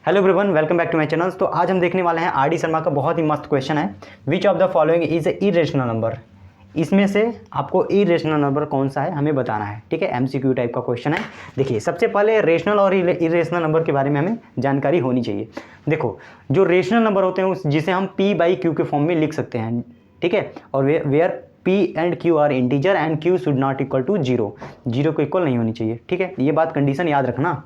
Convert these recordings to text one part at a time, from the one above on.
Hello everyone, welcome back to my channel. तो आज हम देखने वाले हैं आर डी शर्मा का बहुत ही मस्त क्वेश्चन है, which of the following is a irrational number. इसमें से आपको इरेशनल नंबर कौन सा है हमें बताना है। ठीक है, एमसीक्यू टाइप का क्वेश्चन है। देखिए, सबसे पहले रेशनल और इरेशनल नंबर के बारे में हमें जानकारी होनी चाहिए। देखो, जो रेशनल नंबर होते हैं जिसे हम पी बाई क्यू के फॉर्म में लिख सकते हैं। ठीक है, और where P and Q are integer and Q should not equal to zero, zero को इक्वल नहीं होनी चाहिए। ठीक है, ये बात कंडीशन याद रखना।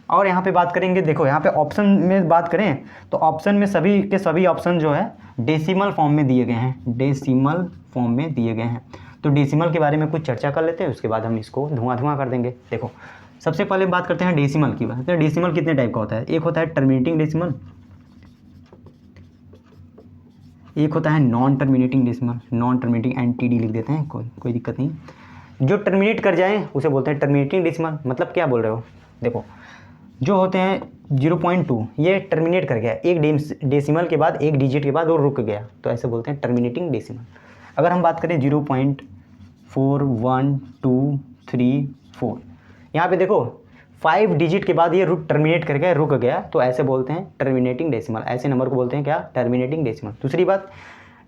और यहाँ पे बात करेंगे, देखो यहाँ पे ऑप्शन में बात करें तो ऑप्शन में सभी के सभी ऑप्शन जो है डेसिमल फॉर्म में दिए गए हैं, डेसिमल फॉर्म में दिए गए हैं। तो डेसिमल के बारे में कुछ चर्चा कर लेते हैं, उसके बाद हम इसको धुआं कर देंगे। देखो, सबसे पहले बात करते हैं डेसिमल की। बात करें डेसिमल कितने टाइप का होता है। एक होता है टर्मिनेटिंग डेसिमल, एक होता है non terminating decimal. Non terminating NTD लिख देते हैं, कोई दिक्कत नहीं। जो टर्मिनेट कर जाए उसे बोलते हैं टर्मिनेटिंग डेसिमल। मतलब क्या बोल रहे हो, देखो जो होते हैं 0.2 ये टर्मिनेट कर गया, एक डेसिमल के बाद एक डिजिट के बाद वो रुक गया, तो ऐसे बोलते हैं टर्मिनेटिंग डेसिमल। अगर हम बात करें 0.4 1 2 3 4, यहाँ पे देखो 5 डिजिट के बाद ये टर्मिनेट कर गया, रुक गया, तो ऐसे बोलते हैं टर्मिनेटिंग डेसिमल। ऐसे नंबर को बोलते हैं क्या, टर्मिनेटिंग डेसिमल। दूसरी बात,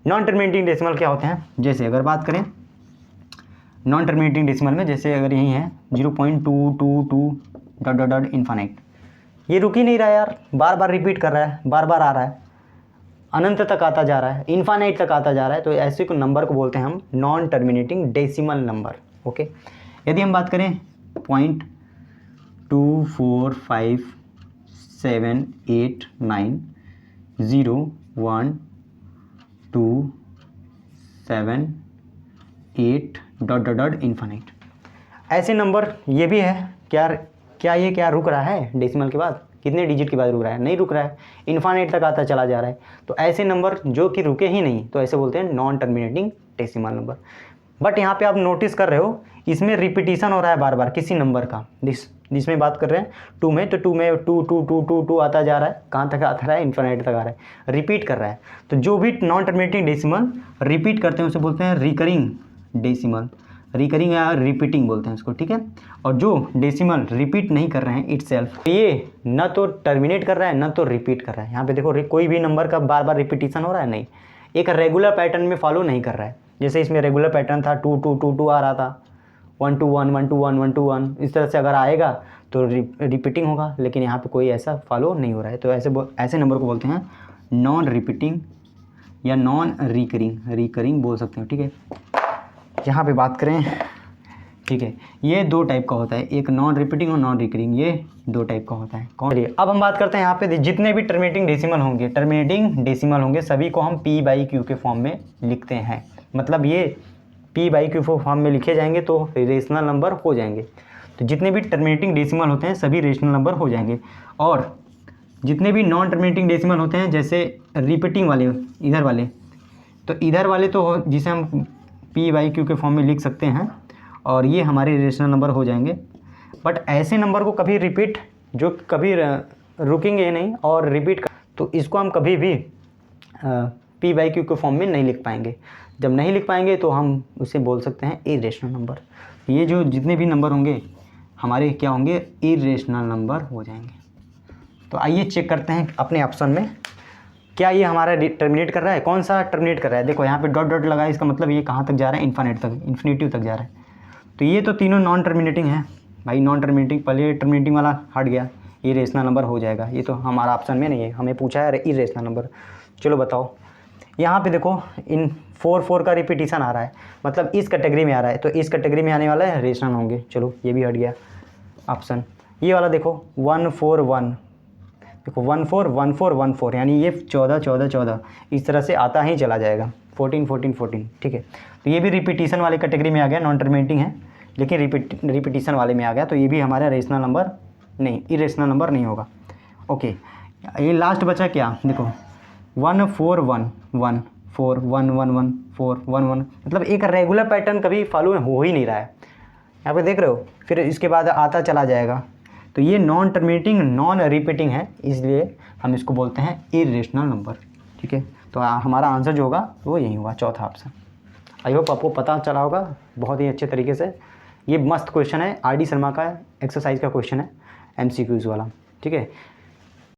नॉन टर्मिनेटिंग डेसिमल क्या होते हैं। जैसे अगर बात करें नॉन टर्मिनेटिंग डेसिमल में, जैसे अगर यही है 0.222 डॉट डॉट डॉट इन्फानाइट, ये रुक ही नहीं रहा यार, बार बार रिपीट कर रहा है, बार बार आ रहा है, अनंत तक आता जा रहा है, इन्फानाइट तक आता जा रहा है, तो ऐसे को नंबर को बोलते हैं हम non terminating decimal number. Okay, यदि हम बात करें 0.24578901278 डॉट डॉट डॉट इन्फानाइट, ऐसे नंबर ये भी है। क्या ये रुक रहा है डेसिमल के बाद, कितने डिजिट के बाद रुक रहा है, नहीं रुक रहा है, इन्फानाइट तक आता चला जा रहा है, तो ऐसे नंबर जो कि रुके ही नहीं, तो ऐसे बोलते हैं non terminating decimal number. But यहाँ पे आप नोटिस कर रहे हो इसमें रिपीटिशन हो रहा है बार बार किसी नंबर का। जिसमें बात कर रहे हैं 2 में, तो 2 में 2 2 2 2 2 आता जा रहा है, कहाँ तक आता रहा है, इन्फानाइट तक आ रहा है, रिपीट कर रहा है। तो जो भी नॉन टर्मिनेटिंग डेसिमल रिपीट करते हैं उसे बोलते हैं रिकरिंग डेसिमल, रिकरिंग या रिपीटिंग बोलते हैं उसको। ठीक है, और जो डेसिमल रिपीट नहीं कर रहे हैं इटसेल्फ, ये न तो टर्मिनेट कर रहा है न तो रिपीट कर रहा है। यहाँ पे देखो कोई भी नंबर का बार बार रिपीटिशन हो रहा है, नहीं, एक रेगुलर पैटर्न में फॉलो नहीं कर रहा है। जैसे इसमें रेगुलर पैटर्न था 2 2 2 2 आ रहा था, 1 2 1 1 2 1 1 2 1, इस तरह से अगर आएगा तो रिपीटिंग होगा, लेकिन यहाँ पे कोई ऐसा फॉलो नहीं हो रहा है, तो ऐसे नंबर को बोलते हैं नॉन रिपीटिंग या नॉन रिकरिंग बोल सकते हैं। ठीक है, यहाँ पे बात करें, ठीक है, ये दो टाइप का होता है, एक नॉन रिपीटिंग और नॉन रिकरिंग, ये दो टाइप का होता है। कौन? अब हम बात करते हैं यहाँ पे जितने भी टर्मिनेटिंग डेसिमल होंगे सभी को हम P बाई Q के फॉर्म में लिखते हैं। मतलब ये P बाई Q फॉर्म में लिखे जाएंगे तो रेशनल नंबर हो जाएंगे। तो जितने भी टर्मिनेटिंग डेसिमल होते हैं सभी रेशनल नंबर हो जाएंगे, और जितने भी नॉन टर्मिनेटिंग डेसिमल होते हैं, जैसे रिपीटिंग वाले इधर वाले तो जिसे हम P बाई Q के फॉर्म में लिख सकते हैं, और ये हमारे रेशनल नंबर हो जाएंगे। बट ऐसे नंबर को कभी रिपीट, जो कभी रुकेंगे नहीं और रिपीट, तो इसको हम कभी भी P बाई Q के फॉर्म में नहीं लिख पाएंगे। जब नहीं लिख पाएंगे तो हम उसे बोल सकते हैं इरेशनल नंबर। ये जो जितने भी नंबर होंगे हमारे क्या होंगे, इरेशनल नंबर हो जाएंगे। तो आइए चेक करते हैं अपने ऑप्शन में, क्या ये हमारा टर्मिनेट कर रहा है, कौन सा टर्मिनेट कर रहा है। देखो यहाँ पे डॉट डॉट लगा है, इसका मतलब ये कहाँ तक जा रहा है, इन्फानाइट तक, इन्फिनिटिव तक जा रहा है। तो ये तो तीनों नॉन टर्मिनेटिंग है भाई, नॉन टर्मिनेटिंग, पहले टर्मिनेटिंग वाला हट गया, ये रेशनल नंबर हो जाएगा। ये तो हमारा ऑप्शन में नहीं है, हमें पूछा है इरेशनल नंबर। चलो बताओ, यहाँ पे देखो इन 4 का रिपीटिशन आ रहा है, मतलब इस कैटेगरी में आ रहा है, तो इस कैटेगरी में आने वाला है रेशनल होंगे। चलो ये भी हट गया ऑप्शन। ये वाला देखो 1 4 1, देखो 1 4 1 4 1 4, यानी ये 14 14 14 इस तरह से आता ही चला जाएगा, 14 14 14। ठीक है, तो ये भी रिपीटिशन वाले कैटेगरी में आ गया, नॉन टर्मिनेटिंग है लेकिन रिपीटिशन वाले में आ गया, तो ये भी हमारा रेशनल नंबर नहीं, इरेशनल नंबर नहीं होगा। ओके, ये लास्ट बचा क्या, देखो 1 4 1 1 4 1 1 1 4 1 1, मतलब एक रेगुलर पैटर्न कभी फॉलो हो ही नहीं रहा है। यहाँ पे देख रहे हो, फिर इसके बाद आता चला जाएगा, तो ये नॉन टर्मिनेटिंग नॉन रिपीटिंग है, इसलिए हम इसको बोलते हैं इरेशनल नंबर। ठीक है, तो हमारा आंसर जो होगा वो यही होगा, चौथा ऑप्शन। आई होप आपको पता चला होगा बहुत ही अच्छे तरीके से। ये मस्त क्वेश्चन है, आर डी शर्मा का एक्सरसाइज का क्वेश्चन है, MCQs वाला। ठीक है,